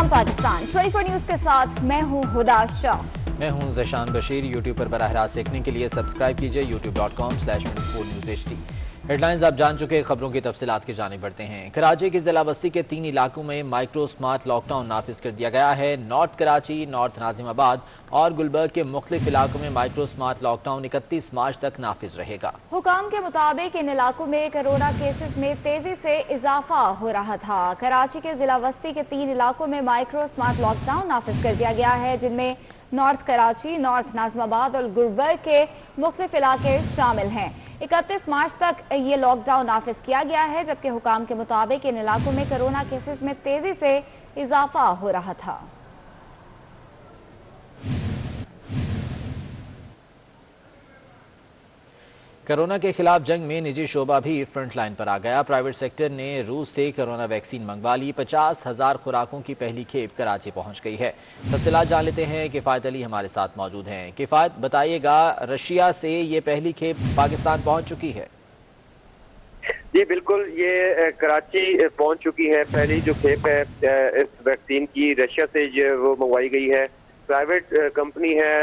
सलाम पाकिस्तान 24 न्यूज के साथ मैं हूं हुदा शाह। मैं हूं ज़शान बशीर। यूट्यूब पर बराह रास्त देखने के लिए सब्सक्राइब कीजिए youtube.com/24newsht। हेडलाइंस आप जान चुके, खबरों की तफसीलात की जानिब बढ़ते हैं। कराची की जिला बस्ती के 3 इलाकों में माइक्रो स्मार्ट लॉकडाउन नाफिज कर दिया गया है। नॉर्थ कराची, नॉर्थ नाजिमाबाद और गुलबर्ग के मुख्तलिफ इलाकों में माइक्रो स्मार्ट लॉकडाउन 31 मार्च तक नाफिज रहेगा। हुकाम के मुताबिक इन इलाकों में कोरोना केसेस में तेजी से इजाफा हो रहा था। कराची के जिला बस्ती के 3 इलाकों में माइक्रो स्मार्ट लॉकडाउन नाफिज कर दिया गया है, जिनमें नॉर्थ कराची, नॉर्थ नाजिमाबाद और गुलबर्ग के मुख्तलिफ इलाके शामिल हैं। 31 मार्च तक ये लॉकडाउन नाफिज किया गया है, जबकि हुकाम के मुताबिक इन इलाकों में कोरोना केसेस में तेजी से इजाफा हो रहा था। कोरोना के खिलाफ जंग में निजी शोबा भी फ्रंट लाइन पर आ गया। प्राइवेट सेक्टर ने रूस से कोरोना वैक्सीन मंगवा ली। 50,000 खुराकों की पहली खेप कराची पहुंच गई है। तफसीलात जान लेते हैं। किफ़ायत अली हमारे साथ मौजूद हैं। किफ़ायत, बताइएगा, रशिया से ये पहली खेप पाकिस्तान पहुंच चुकी है? जी बिल्कुल, ये कराची पहुंच चुकी है। पहली जो खेप है इस वैक्सीन की रशिया से वो मंगवाई गई है। प्राइवेट कंपनी है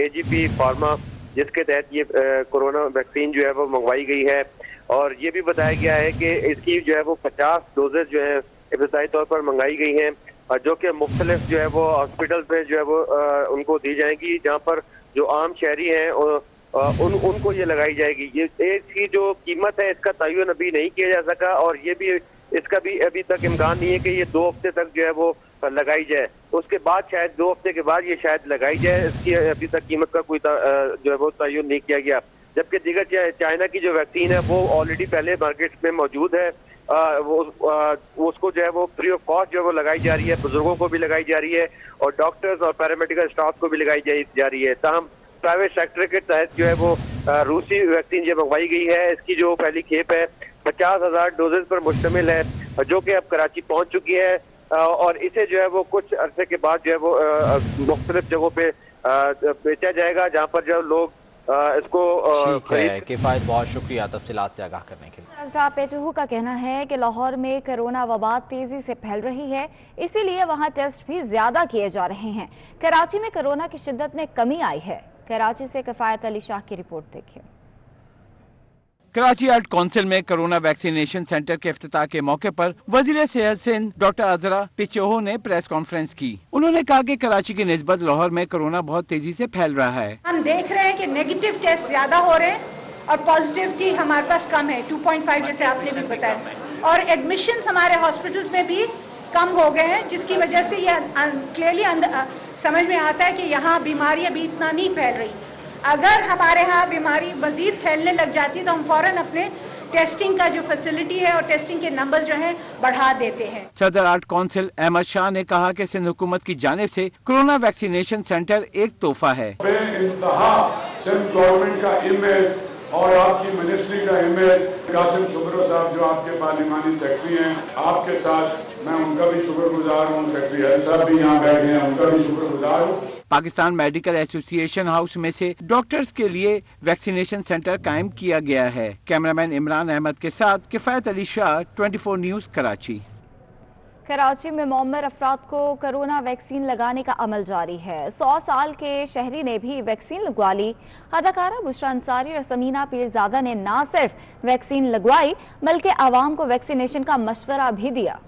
AGP फार्मा, जिसके तहत ये कोरोना वैक्सीन जो है वो मंगवाई गई है। और ये भी बताया गया है कि इसकी जो है वो 50 डोजेज जो है इब्तदाई तौर पर मंगाई गई हैं, जो कि मुख्तलिफ जो है वो हॉस्पिटल में जो है वो उनको दी जाएंगी, जहाँ पर जो आम शहरी हैं उनको ये लगाई जाएगी। ये इसकी जो कीमत है इसका तयन अभी नहीं किया जा सका, और ये भी इसका भी अभी तक इम्कान नहीं है कि ये 2 हफ्ते तक जो है वो लगाई जाए। उसके बाद शायद 2 हफ्ते के बाद ये शायद लगाई जाए। इसकी अभी तक कीमत का कोई जो है वो तयन नहीं किया गया। जबकि दीगर चाइना की जो वैक्सीन है वो ऑलरेडी पहले मार्केट में मौजूद है। उसको जो है वो फ्री ऑफ कॉस्ट जो है वो लगाई जा रही है, बुजुर्गों को भी लगाई जा रही है और डॉक्टर्स और पैरामेडिकल स्टाफ को भी लगाई जा रही है। ताहम प्राइवेट सेक्टर के तहत जो है वो रूसी वैक्सीन जो मंगवाई गई है, इसकी जो पहली खेप है 50,000 डोजेज पर मुश्तमिल है, जो कि अब कराची पहुंच चुकी है। और इसे जो है वो कुछ अरसे के बाद जो है वो मुख्तलिफ जगहों पे बेचा जाएगा, जहाँ पर जो लोग इसको ठीक है। किफ़ायत, बहुत शुक्रिया तफसीलात से आगाह करने के लिए। नजरा पेचहू का कहना है कि लाहौर में कोरोना वबा तेजी से फैल रही है, इसीलिए वहां टेस्ट भी ज्यादा किए जा रहे हैं। कराची में कोरोना की शिद्दत में कमी आई है। कराची से किफ़ायत अली शाह की रिपोर्ट देखिए। कराची आर्ट काउंसिल में कोरोना वैक्सीनेशन सेंटर के इफ्तिताह के मौके पर वजीर सेहत सिंध डॉक्टर अजरा पेचहू ने प्रेस कॉन्फ्रेंस की। उन्होंने कहा कि कराची की निस्बत लाहौर में कोरोना बहुत तेजी से फैल रहा है। हम देख रहे हैं कि नेगेटिव टेस्ट ज्यादा हो रहे हैं और पॉजिटिविटी हमारे पास कम है, 2.5 जैसे आपने भी बताया, और एडमिशंस हमारे हॉस्पिटल्स में भी कम हो गए हैं, जिसकी वजह से ये क्लियरली समझ में आता है कि यहाँ बीमारी अभी इतना नहीं फैल रही। अगर हमारे यहाँ बीमारी मजीद फैलने लग जाती है तो हम फौरन अपने टेस्टिंग का जो फैसिलिटी है और टेस्टिंग के नंबर्स जो हैं बढ़ा देते हैं। सदर आर्ट काउंसिल अहमद शाह ने कहा कि सिंध हुकूमत की जानिब से कोरोना वैक्सीनेशन सेंटर एक तोहफा है। इंतहा सिंध गवर्नमेंट का इमेज और आपकी मिनिस्ट्री का इमेज, कासिम सुब्रो साहब जो आपके पार्लिमानी सेक्रेटरी हैं, आपके साथ मैं उनका भी शुक्रगुजार हूँ। सेक्रेटरी साहब भी यहाँ बैठे हैं, उनका भी शुक्रगुजार हूँ। पाकिस्तान मेडिकल एसोसिएशन हाउस में से डॉक्टर्स के लिए वैक्सीनेशन सेंटर कायम किया गया है। कैमरामैन इमरान अहमद के साथ किफ़ायत अली शाह, 24 न्यूज़ कराची। कराची में मुअम्मर अफराद को कोरोना वैक्सीन लगाने का अमल जारी है। 100 साल के शहरी ने भी वैक्सीन लगवा ली। अदाकारा बुशरा अंसारी और समीना पीरजादा ने न सिर्फ वैक्सीन लगवाई बल्कि आवाम को वैक्सीनेशन का मशवरा भी दिया।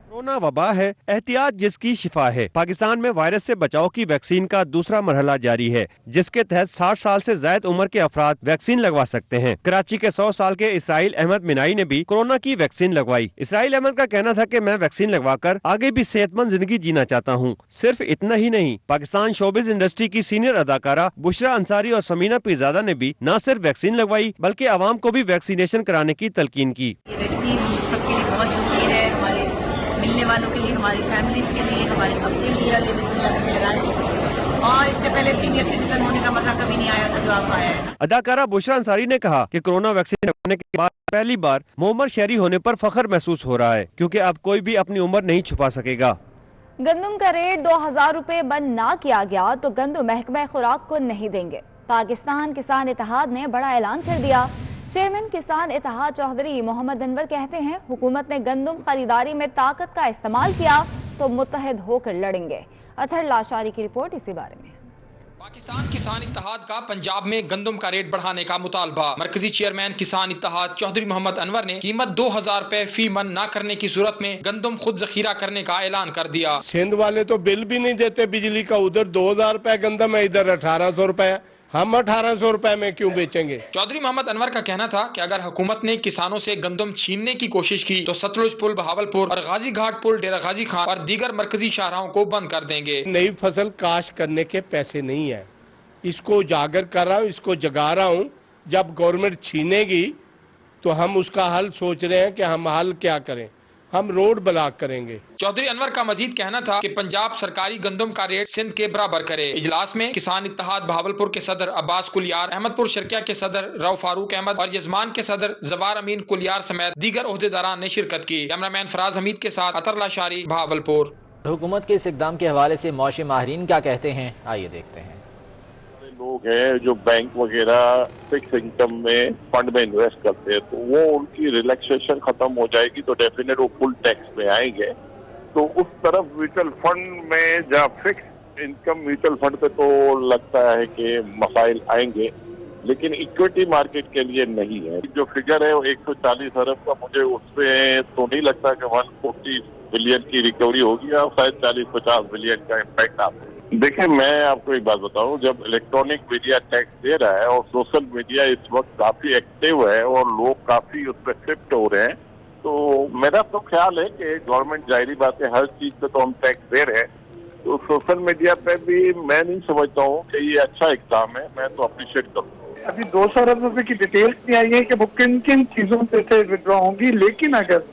कोरोना वबा है, एहतियात जिसकी शिफा है। पाकिस्तान में वायरस से बचाव की वैक्सीन का दूसरा मरहला जारी है, जिसके तहत 60 साल से ज्यादा उम्र के अफराद वैक्सीन लगवा सकते हैं। कराची के 100 साल के इसराइल अहमद मिनाई ने भी कोरोना की वैक्सीन लगवाई। इसराइल अहमद का कहना था कि मैं वैक्सीन लगवाकर आगे भी सेहतमंद जिंदगी जीना चाहता हूँ। सिर्फ इतना ही नहीं, पाकिस्तान शोबिज इंडस्ट्री की सीनियर अदाकारा बुशरा अंसारी और समीना पीरजादा ने भी न सिर्फ वैक्सीन लगवाई बल्कि आवाम को भी वैक्सीनेशन कराने की तलकीन की। वैक्सीन सबके लिए बहुत जरूरी है, हमारे मिलने वालों के लिए, हमारी फैमिलीज के लिए, हमारे अपने लिए लगाएं। और इससे पहले सीनियर सिटीजन होने का मजा कभी नहीं आया था जो आप आया है। अदाकारा बुशरा अंसारी ने कहा कि कोरोना वैक्सीन लगवाने के बाद पहली बार मुअम्मर शहरी होने पर फख्र महसूस हो रहा है, क्योंकि अब कोई भी अपनी उम्र नहीं छुपा सकेगा। गंदम का रेट 2000 रुपए बंद ना किया गया तो गंदम महकमा खुराक को नहीं देंगे। पाकिस्तान किसान इत्तेहाद ने बड़ा ऐलान कर दिया। चेयरमैन किसान इत्तेहाद चौधरी मोहम्मद अनवर कहते हैं, हुकूमत ने गंदम खरीदारी में ताकत का इस्तेमाल किया तो मुत्तहिद होकर लड़ेंगे। अतहर लाशारी की रिपोर्ट इसी बारे में। पाकिस्तान किसान इत्तेहाद का पंजाब में गंदम का रेट बढ़ाने का मुतालबा। मरकजी चेयरमैन किसान इत्तेहाद चौधरी मोहम्मद अनवर ने कीमत 2000 रुपए फी मन न करने की सूरत में गंदम खुद जखीरा करने का ऐलान कर दिया। सिंध वाले तो बिल भी नहीं देते बिजली का, उधर 2000 रुपए गंदम है, इधर 1800 रुपए। हम 1800 रुपए में क्यों बेचेंगे? चौधरी मोहम्मद अनवर का कहना था कि अगर हुकूमत ने किसानों से गंदम छीनने की कोशिश की तो सतलुज पुल बहावलपुर और गाजी घाट पुल डेरा गाजी खान और दीगर मरकजी शाहराहों को बंद कर देंगे। नई फसल काश्त करने के पैसे नहीं है, इसको उजागर कर रहा हूँ, इसको जगा रहा हूँ। जब गवर्नमेंट छीनेगी तो हम उसका हल सोच रहे हैं कि हम हल क्या करें, हम रोड ब्लॉक करेंगे। चौधरी अनवर का मजीद कहना था कि पंजाब सरकारी गंदम का रेट सिंध के बराबर करे। इजलास में किसान इत्तेहाद बहावलपुर के सदर अब्बास कुलियार, अहमदपुर शर्किया के सदर रऊ फारूक अहमद और यजमान के सदर जवार अमीन कुलियार समेत दीगर ओहदेदारान ने शिरकत की। कैमरामैन फराज हमीद के साथ अतर लाशारी, बहावलपुर। हुकूमत के इस इक़दाम के हवाले से मौशी माहिरीन क्या कहते हैं, आइए देखते हैं। लोग हैं जो बैंक वगैरह फिक्स इनकम में फंड में इन्वेस्ट करते हैं, तो वो उनकी रिलैक्सेशन खत्म हो जाएगी तो डेफिनेट वो फुल टैक्स में आएंगे। तो उस तरफ म्यूचुअल फंड में जहाँ फिक्स इनकम म्यूचुअल फंड पे तो लगता है कि मसाइल आएंगे, लेकिन इक्विटी मार्केट के लिए नहीं है। जो फिगर है वो 140 अरब का, मुझे उसमें तो नहीं लगता कि 140 बिलियन की रिकवरी होगी, या शायद 40-50 बिलियन का इम्पैक्ट आता है। देखिए, मैं आपको एक बात बताऊं, जब इलेक्ट्रॉनिक मीडिया टैक्स दे रहा है और सोशल मीडिया इस वक्त काफी एक्टिव है और लोग काफी उस पर शिफ्ट हो रहे हैं, तो मेरा तो ख्याल है कि गवर्नमेंट, जाहिर बात है, हर चीज पे तो हम टैक्स दे रहे हैं, तो सोशल मीडिया पे भी मैं नहीं समझता हूँ कि ये अच्छा इक़दाम है। मैं तो अप्रिशिएट करूँगा। अभी 200 अरब रुपए की डिटेल्स नहीं आई है कि वो किन किन चीजों पे से विड्रॉ होंगी, लेकिन अगर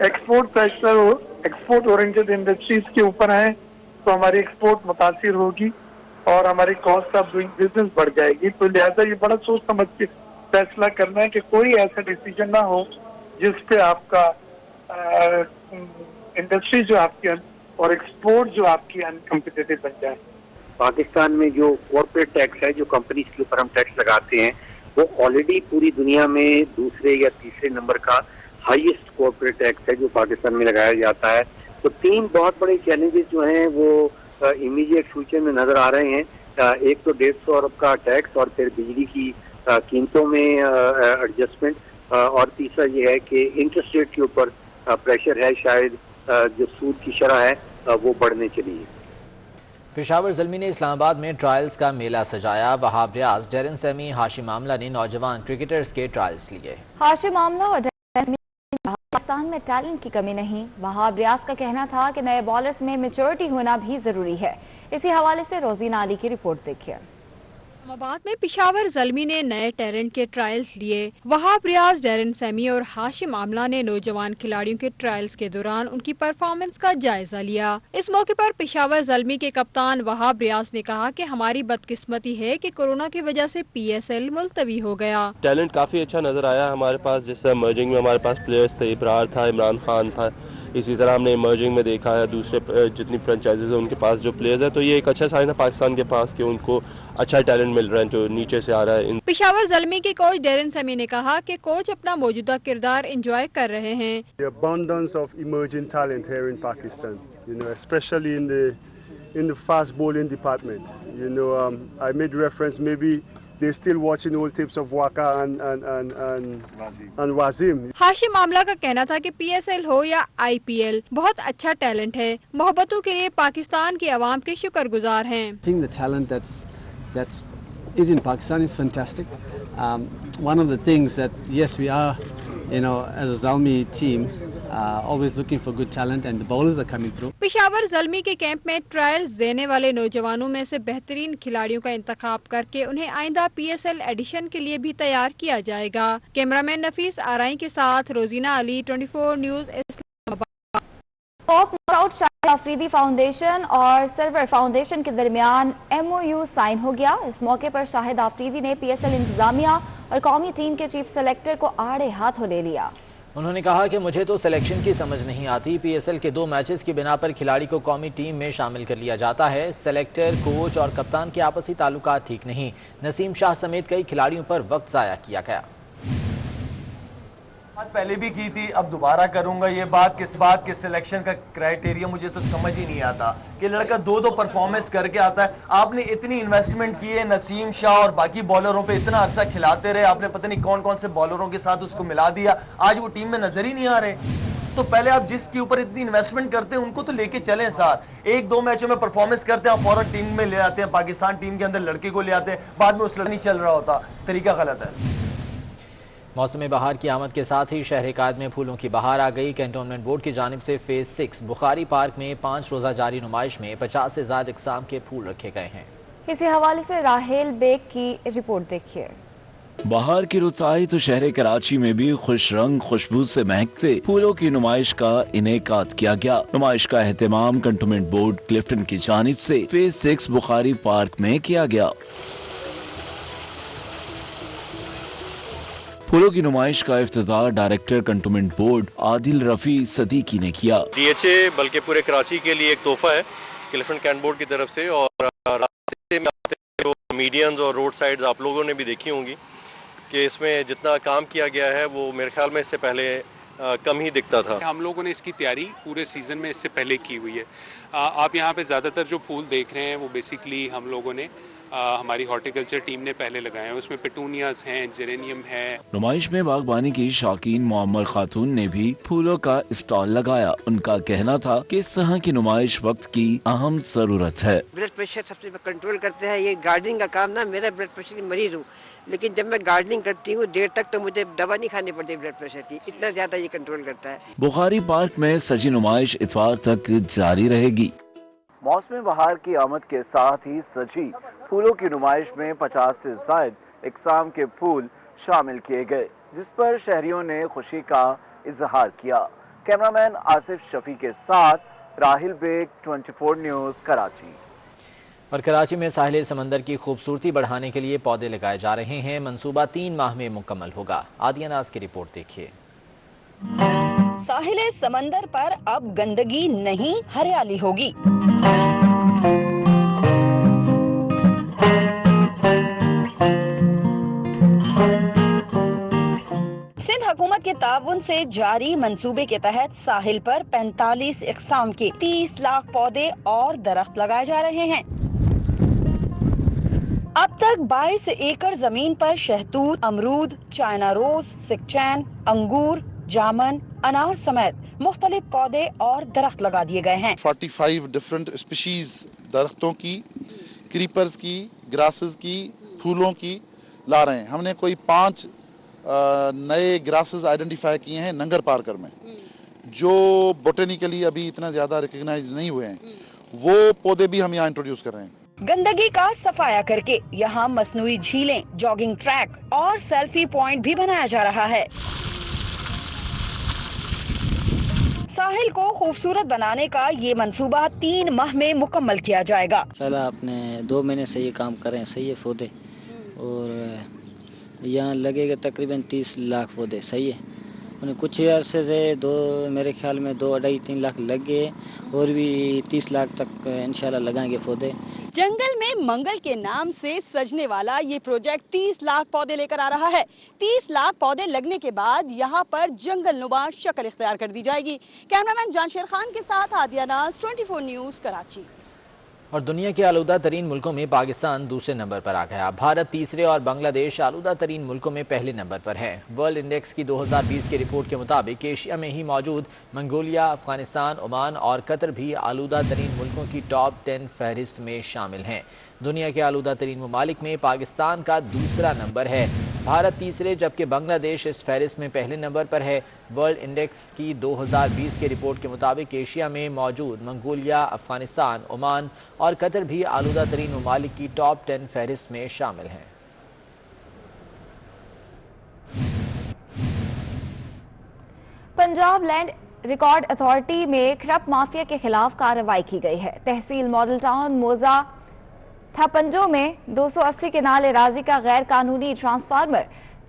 export pressure, export oriented industries के ऊपर है तो हमारी एक्सपोर्ट मुतासिर होगी और हमारी कॉस्ट ऑफ डूइंग बिजनेस बढ़ जाएगी। तो लिहाजा ये बड़ा सोच समझ के फैसला करना है कि कोई ऐसा डिसीजन ना हो जिसपे आपका इंडस्ट्री जो आपकी और एक्सपोर्ट जो आपकी अनकम्पिटिटिव बन जाए। पाकिस्तान में जो कॉर्पोरेट टैक्स है, जो कंपनीज के ऊपर हम टैक्स लगाते हैं, वो ऑलरेडी पूरी दुनिया में दूसरे या तीसरे नंबर का हाईएस्ट कॉर्पोरेट टैक्स है जो पाकिस्तान में लगाया जाता है। तो 3 बहुत बड़े चैलेंजेस जो हैं वो इमीडिएट फ्यूचर में नजर आ रहे हैं। एक तो 150 अरब का टैक्स और फिर बिजली की कीमतों में एडजस्टमेंट, और तीसरा ये है कि इंटरेस्ट रेट के ऊपर प्रेशर है, शायद जो सूद की शरह है वो बढ़ने चली है। पेशावर ज़ल्मी ने इस्लामाबाद में ट्रायल्स का मेला सजाया। वहाब रियाज, डेरन सैमी, हाशिम आमला ने नौजवान क्रिकेटर्स के ट्रायल्स लिए। हाशिम आमला और पाकिस्तान में टैलेंट की कमी नहीं। वहाब रियाज का कहना था कि नए बॉलर्स में मैच्योरिटी होना भी जरूरी है। इसी हवाले से रोजीना अली की रिपोर्ट देखिए। इस्लामाबाद में पेशावर ज़ल्मी ने नए टैलेंट के ट्रायल्स लिए। वहाब रियाज, डेरन सैमी और हाशिम आमला ने नौजवान खिलाड़ियों के ट्रायल्स के दौरान उनकी परफॉर्मेंस का जायजा लिया। इस मौके पर पेशावर ज़ल्मी के कप्तान वहाब रियाज ने कहा कि हमारी बदकिस्मती है कि कोरोना की वजह से PSL मुलतवी हो गया। टैलेंट काफ़ी अच्छा नज़र आया हमारे पास, जैसे इमर्जिंग में हमारे पास प्लेयर्स थे, इब्रार था, इमरान खान था। इसी तरह हमने इमर्जिंग में देखा है दूसरे जितनी फ्रेंचाइजीज है उनके पास जो प्लेयर्स है, तो ये एक अच्छा साइन है पाकिस्तान के पास कि उनको अच्छा टैलेंट मिल रहा है जो नीचे से आ रहा है। पेशावर ज़ल्मी के कोच डेरन सैमी ने कहा कि कोच अपना मौजूदा किरदार एंजॉय कर रहे हैं। The abundance of emerging talent here in Pakistan, especially in the fast bowling department. I made reference maybe they're still watching old tapes of Waka and Wazim. Hashim Amla का कहना था कि PSL हो या IPL बहुत अच्छा टैलेंट है। मोहब्बतों के लिए पाकिस्तान की आवाम के शुक्रगुजार हैं। I think the talent that is in Pakistan is fantastic. One of the things that yes we are, as a Zalmi team, always looking for good talent and the bowlers are coming through. Peshawar Zalmi के camp में trials देने वाले नौजवानों में से बेहतरीन खिलाड़ियों का इंतखाब करके उन्हें आइंदा PSL एडिशन के लिए भी तैयार किया जाएगा। कैमरामैन नफीस आराई के साथ Rozina Ali, 24 news Islamabad. Top knockout Shahid Afridi foundation और सर्वर फाउंडेशन के दरमियान MOU साइन हो गया। इस मौके पर शाहिद आफरीदी ने PSL इंतजामिया और कौमी टीम के चीफ सेलेक्टर को आड़े हाथों ले लिया। उन्होंने कहा कि मुझे तो सिलेक्शन की समझ नहीं आती। PSL के 2 मैचेस की बिना पर खिलाड़ी को कौमी टीम में शामिल कर लिया जाता है। सेलेक्टर, कोच और कप्तान के आपसी ताल्लुकात ठीक नहीं। नसीम शाह समेत कई खिलाड़ियों पर वक्त ज़ाया किया गया। بات پہلے بھی کی تھی، اب دوبارہ کروں گا یہ بات کس بات کے سلیکشن کا کرائٹیریا مجھے تو سمجھ ہی نہیں آتا کہ لڑکا دو پرفارمنس کر کے آتا ہے. آپ نے اتنی انویسٹمنٹ کی ہے، نسیم شاہ اور باقی بالروں پہ اتنا عرصہ کھلاتے رہے، آپ نے پتہ نہیں کون کون سے بالروں کے ساتھ اس کو ملا دیا، آج وہ ٹیم میں نظر ہی نہیں آ رہے. تو پہلے آپ جس کے اوپر اتنی انویسٹمنٹ کرتے ہیں ان کو تو لے کے چلیں ساتھ. 1-2 میچوں میں پرفارمنس کرتے ہیں، آپ فوراً ٹیم میں لے آتے ہیں، پاکستان ٹیم کے اندر لڑکے کو لے آتے ہیں، بعد میں اس لڑکا نہیں چل رہا ہوتا. طریقہ غلط ہے. موسم بہار کی آمد کے ساتھ ہی شہر قائد میں پھولوں کی بہار آ گئی. کینٹونمنٹ بورڈ کی جانب سے فیز 6 بخاری پارک میں 5 روزہ جاری نمائش میں 50 سے زائد اقسام کے پھول رکھے گئے ہیں. اسی حوالے سے راہیل بیگ کی رپورٹ دیکھیے. بہار کی رت آئی تو شہر کراچی میں بھی خوش رنگ خوشبو سے مہکتے پھولوں کی نمائش کا انعقاد کیا گیا. نمائش کا اہتمام کنٹونمنٹ بورڈ کلفٹن کی جانب سے فیز 6 بخاری پارک میں کیا گیا. پھولوں کی نمائش کا افتتاح ڈائریکٹر کنٹونمنٹ بورڈ عادل رفیع صدیقی نے کیا. ڈی ایچ اے بلکہ پورے کراچی کے لیے ایک تحفہ ہے کلفٹن کینٹ بورڈ کی طرف سے، اور راستے میں آتے جو میڈینز اور روڈ سائڈز آپ لوگوں نے بھی دیکھی ہوں گی کہ اس میں جتنا کام کیا گیا ہے وہ میرے خیال میں اس سے پہلے کم ہی دکھتا تھا. ہم لوگوں نے اس کی تیاری پورے سیزن میں اس سے پہلے کی ہوئی ہے. آپ یہاں پہ زیادہ تر جو پھول دیکھ رہے ہیں وہ بیسیکلی ہم لوگوں نے ہماری ہارٹیکلچر ٹیم نے پہلے لگائے ہیں. اس میں پیٹونیاز ہیں، جیرینیم ہے. نمائش میں باغبانی کی شوقین معمر خاتون نے بھی پھولوں کا اسٹال لگایا. ان کا کہنا تھا کہ اس طرح کی نمائش وقت کی اہم ضرورت ہے. بلڈ پریشر سب سے کنٹرول کرتے ہیں یہ گارڈننگ کا کام. نا میرا بلڈ پریشر کی مریض ہوں، لیکن جب میں گارڈننگ کرتی ہوں دیر تک تو مجھے دوا نہیں کھانی پڑتی بلڈ پریشر کی، اتنا زیادہ یہ کنٹرول کرتا ہے. بخاری پارک میں سجی نمائش اتوار تک جاری رہے گی. موسم بہار کی آمد کے ساتھ ہی سجی پھولوں کی نمائش میں 50 سے زائد اقسام کے پھول شامل کیے گئے، جس پر شہریوں نے خوشی کا اظہار کیا. کیمرامین آصف شفیع کے ساتھ راہیل بیگ، 24 نیوز کراچی. اور کراچی میں ساحل سمندر کی خوبصورتی بڑھانے کے لیے پودے لگائے جا رہے ہیں. منصوبہ 3 ماہ میں مکمل ہوگا. عادیہ ناز کی رپورٹ دیکھیے. ساحل سمندر پر اب گندگی نہیں، ہریالی ہوگی. سندھ حکومت کے تعاون سے جاری منصوبے کے تحت ساحل پر 45 اقسام کے 30 لاکھ پودے اور درخت لگائے جا رہے ہیں. اب تک 22 ایکڑ زمین پر شہتوت، امرود، چائنا روز، سکچین، انگور، جامن، انار سمیت مختلف پودے اور درخت لگا دیے گئے ہیں. 45 ڈفرنٹ اسپیشیز درختوں کی، کریپرز کی، گراسز کی، پھولوں کی لا رہے ہیں. ہم نے کوئی 5 نئے گراسز آئیڈینٹیفائی کیے ہیں ننگر پارکر میں، جو بوٹینیکلی ابھی اتنا زیادہ ریکگنائز نہیں ہوئے ہیں. وہ پودے بھی ہم یہاں انٹروڈیوس کر رہے ہیں. گندگی کا صفایا کر کے یہاں مصنوعی جھیلیں، جاگنگ ٹریک اور سیلفی پوائنٹ بھی بنایا جا رہا ہے. ساحل کو خوبصورت بنانے کا یہ منصوبہ 3 ماہ میں مکمل کیا جائے گا. چلا آپ نے 2 مہینے سے یہ کام کریں، صحیح ہے پودے، اور یہاں لگے گا تقریباً 30 لاکھ پودے. صحیح ہے. انہیں کچھ عرصے سے میرے خیال میں 2-2.5-3 لاکھ لگ گئے، اور بھی 30 لاکھ تک انشاءاللہ لگائیں گے پودے. جنگل میں منگل کے نام سے سجنے والا یہ پروجیکٹ 30 لاکھ پودے لے کر آ رہا ہے. 30 لاکھ پودے لگنے کے بعد یہاں پر جنگل نما شکل اختیار کر دی جائے گی. کیمرامین جانشیر خان کے ساتھ عادیہ ناز، 24 نیوز کراچی. اور دنیا کے آلودہ ترین ملکوں میں پاکستان دوسرے نمبر پر آ گیا. بھارت تیسرے اور بنگلہ دیش آلودہ ترین ملکوں میں پہلے نمبر پر ہے. ورلڈ انڈیکس کی 2020 کی رپورٹ کے مطابق ایشیا میں ہی موجود منگولیا، افغانستان، عمان اور قطر بھی آلودہ ترین ملکوں کی ٹاپ 10 فہرست میں شامل ہیں. دنیا کے آلودہ ترین ممالک میں پاکستان کا دوسرا نمبر ہے، بھارت تیسرے، جبکہ بنگلہ دیش اس فہرست میں پہلے نمبر پر ہے. ورلڈ انڈیکس کی 2020 کی رپورٹ کے مطابق ایشیا میں موجود منگولیا، افغانستان، عمان اور قطر بھی آلودہ ترین ممالک کی ٹاپ 10 فہرست میں شامل ہیں. پنجاب لینڈ ریکارڈ اتھارٹی میں کھرپ مافیا کے خلاف کارروائی کی گئی ہے. تحصیل ماڈل ٹاؤن موزہ تھاپنجو میں 280 کنال اراضی کا غیر قانونی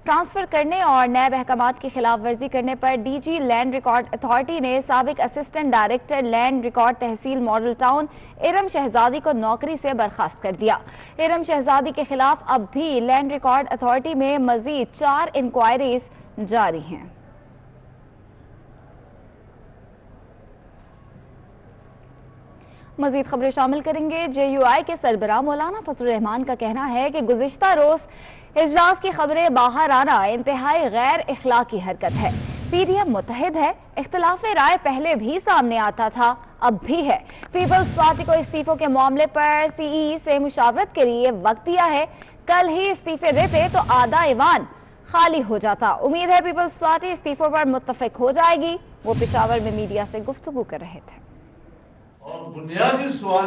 ٹرانسفر کرنے اور نیب احکامات کی خلاف ورزی کرنے پر D G land record authority نے سابق اسسٹنٹ ڈائریکٹر لینڈ ریکارڈ تحصیل ماڈل ٹاؤن ارم شہزادی کو نوکری سے برخاست کر دیا. ارم شہزادی کے خلاف اب بھی لینڈ ریکارڈ اتھارٹی میں مزید 4 انکوائریز جاری ہیں. مزید خبریں شامل کریں گے۔ JUI کے سربراہ مولانا فضل الرحمان کا کہنا ہے کہ گزشتہ روز اجلاس کی خبریں باہر آنا انتہائی غیر اخلاقی حرکت ہے۔ PDM متحد ہے، اختلاف رائے پہلے بھی سامنے آتا تھا، اب بھی ہے۔ پیپلز پارٹی کو استعفوں کے معاملے پر CEE سے مشاورت کے لیے وقت دیا ہے، کل ہی استعفے دیتے تو آدھا ایوان خالی ہو جاتا۔ امید ہے پیپلز پارٹی استعفوں پر متفق ہو جائے گی۔ وہ پشاور میں میڈیا سے گفتگو کر رہے تھے۔ اور بنیادی سوال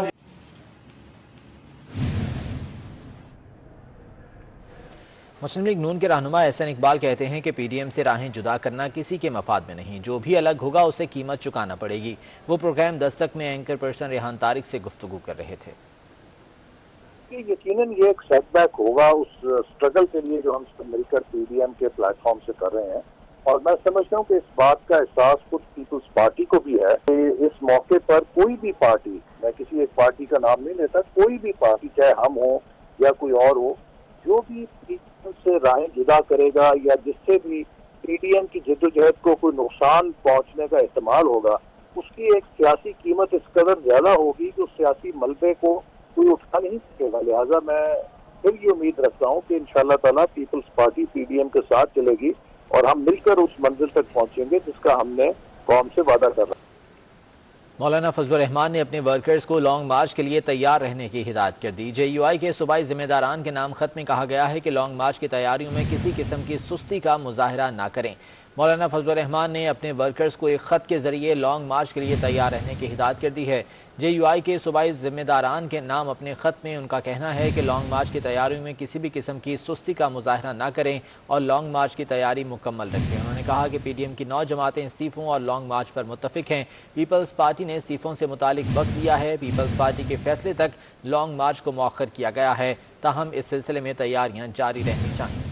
مسلم لیگ نون کے رہنما احسن اقبال کہتے ہیں کہ PDM سے راہیں جدا کرنا کسی کے مفاد میں نہیں، جو بھی الگ ہوگا اسے قیمت چکانا پڑے گی۔ وہ پروگرام دستک میں اینکر پرسن ریحان طارق سے گفتگو کر رہے تھے۔ یقیناً یہ ایک سیٹ بیک ہوگا اس سٹرگل کے لیے جو ہم سب مل کر PDM کے پلیٹ فارم سے کر رہے ہیں، اور میں سمجھتا ہوں کہ اس بات کا احساس خود پیپلز پارٹی کو بھی ہے کہ اس موقع پر کوئی بھی پارٹی، میں کسی ایک پارٹی کا نام نہیں لیتا، کوئی بھی پارٹی چاہے ہم ہوں یا کوئی اور ہو، جو بھی سے راہیں جدا کرے گا یا جس سے بھی PDM کی جدوجہد کو کوئی نقصان پہنچنے کا احتمال ہوگا، اس کی ایک سیاسی قیمت اس قدر زیادہ ہوگی کہ اس سیاسی ملبے کو کوئی اٹھا نہیں سکے گا۔ لہٰذا میں پھر یہ امید رکھتا ہوں کہ انشاءاللہ تعالیٰ پیپلز پارٹی PDM کے ساتھ چلے گی اور ہم مل کر اس منزل تک پہنچیں گے جس کا ہم نے قوم سے وعدہ کر رہا ہے۔ مولانا فضل الرحمان نے اپنے ورکرز کو لانگ مارچ کے لیے تیار رہنے کی ہدایت کر دی۔ JUI کے صوبائی ذمہ داران کے نام خط میں کہا گیا ہے کہ لانگ مارچ کی تیاریوں میں کسی قسم کی سستی کا مظاہرہ نہ کریں۔ مولانا فضل الرحمان نے اپنے ورکرز کو ایک خط کے ذریعے لانگ مارچ کے لیے تیار رہنے کی ہدایت کر دی ہے۔ JUI کے صوبائی ذمہ داران کے نام اپنے خط میں ان کا کہنا ہے کہ لانگ مارچ کی تیاریوں میں کسی بھی قسم کی سستی کا مظاہرہ نہ کریں اور لانگ مارچ کی تیاری مکمل رکھیں۔ انہوں نے کہا کہ PDM کی 9 جماعتیں استعفوں اور لانگ مارچ پر متفق ہیں۔ پیپلز پارٹی نے استعفوں سے متعلق وقت دیا ہے۔ پیپلز پارٹی کے فیصلے تک لانگ مارچ کو مؤخر کیا گیا ہے، تاہم اس سلسلے میں تیاریاں جاری رہنی چاہیے۔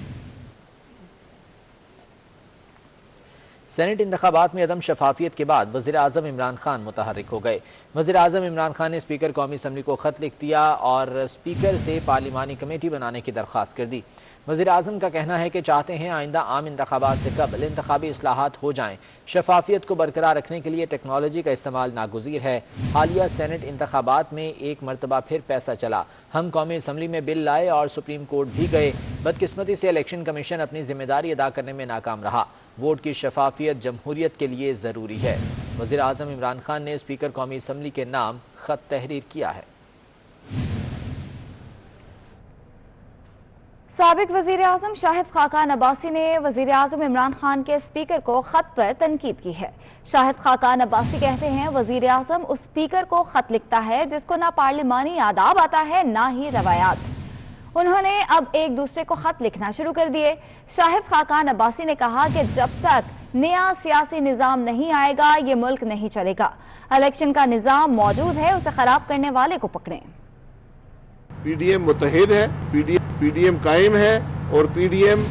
سینٹ انتخابات میں عدم شفافیت کے بعد وزیراعظم عمران خان متحرک ہو گئے۔ وزیراعظم عمران خان نے اسپیکر قومی اسمبلی کو خط لکھ دیا اور اسپیکر سے پارلیمانی کمیٹی بنانے کی درخواست کر دی۔ وزیراعظم کا کہنا ہے کہ چاہتے ہیں آئندہ عام انتخابات سے قبل انتخابی اصلاحات ہو جائیں۔ شفافیت کو برقرار رکھنے کے لیے ٹیکنالوجی کا استعمال ناگزیر ہے۔ حالیہ سینٹ انتخابات میں ایک مرتبہ پھر پیسہ چلا۔ ہم قومی اسمبلی میں بل لائے اور سپریم کورٹ بھی گئے۔ بدقسمتی سے الیکشن کمیشن اپنی ذمہ داری ادا کرنے میں ناکام رہا۔ ووٹ کی شفافیت جمہوریت کے لیے ضروری ہے۔ وزیراعظم عمران خان نے اسپیکر قومی اسمبلی کے نام خط تحریر کیا ہے۔ سابق وزیر اعظم شاہد خاقان عباسی نے وزیر اعظم عمران خان کے اسپیکر کو خط پر تنقید کی ہے۔ شاہد خاقان عباسی کہتے ہیں وزیر اعظم اس اسپیکر کو خط لکھتا ہے جس کو نہ پارلیمانی آداب آتا ہے نہ ہی روایات۔ انہوں نے اب ایک دوسرے کو خط لکھنا شروع کر دیے۔ شاہد خاقان عباسی نے کہا کہ جب تک نیا سیاسی نظام نہیں آئے گا یہ ملک نہیں چلے گا۔ الیکشن کا نظام موجود ہے، اسے خراب کرنے والے کو پکڑیں۔ PDM متحد ہے، PDM قائم ہے اور PDM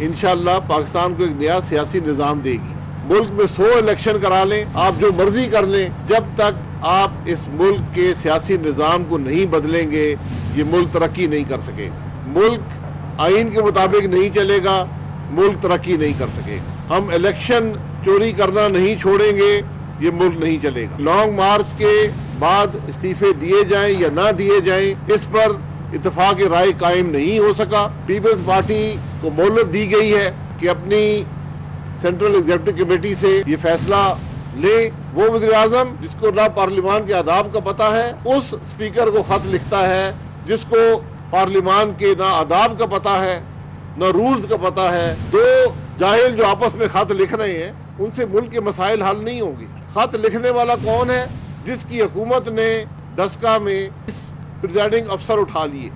انشاءاللہ پاکستان کو ایک نیا سیاسی نظام دے گی۔ ملک میں 100 الیکشن کرا لیں، آپ جو مرضی کر لیں، جب تک آپ اس ملک کے سیاسی نظام کو نہیں بدلیں گے یہ ملک ترقی نہیں کر سکے۔ ملک آئین کے مطابق نہیں چلے گا، ملک ترقی نہیں کر سکے۔ ہم الیکشن چوری کرنا نہیں چھوڑیں گے، یہ ملک نہیں چلے گا۔ لانگ مارچ کے بعد استعفے دیے جائیں یا نہ دیے جائیں اس پر اتفاق رائے قائم نہیں ہو سکا۔ پیپلز پارٹی کو مہلت دی گئی ہے کہ اپنی سینٹرل ایگزیکٹو کمیٹی سے یہ فیصلہ لے۔ وہ وزیر اعظم جس کو نہ پارلیمان کے آداب کا پتہ ہے اس اسپیکر کو خط لکھتا ہے جس کو پارلیمان کے نہ آداب کا پتہ ہے نہ رولز کا پتہ ہے۔ دو جاہل جو آپس میں خط لکھ رہے ہیں ان سے ملک کے مسائل حل نہیں ہوں گے۔ خط لکھنے والا کون ہے؟ جس کی حکومت نے ڈسکا میں پریزائڈنگ افسر اٹھا لیے۔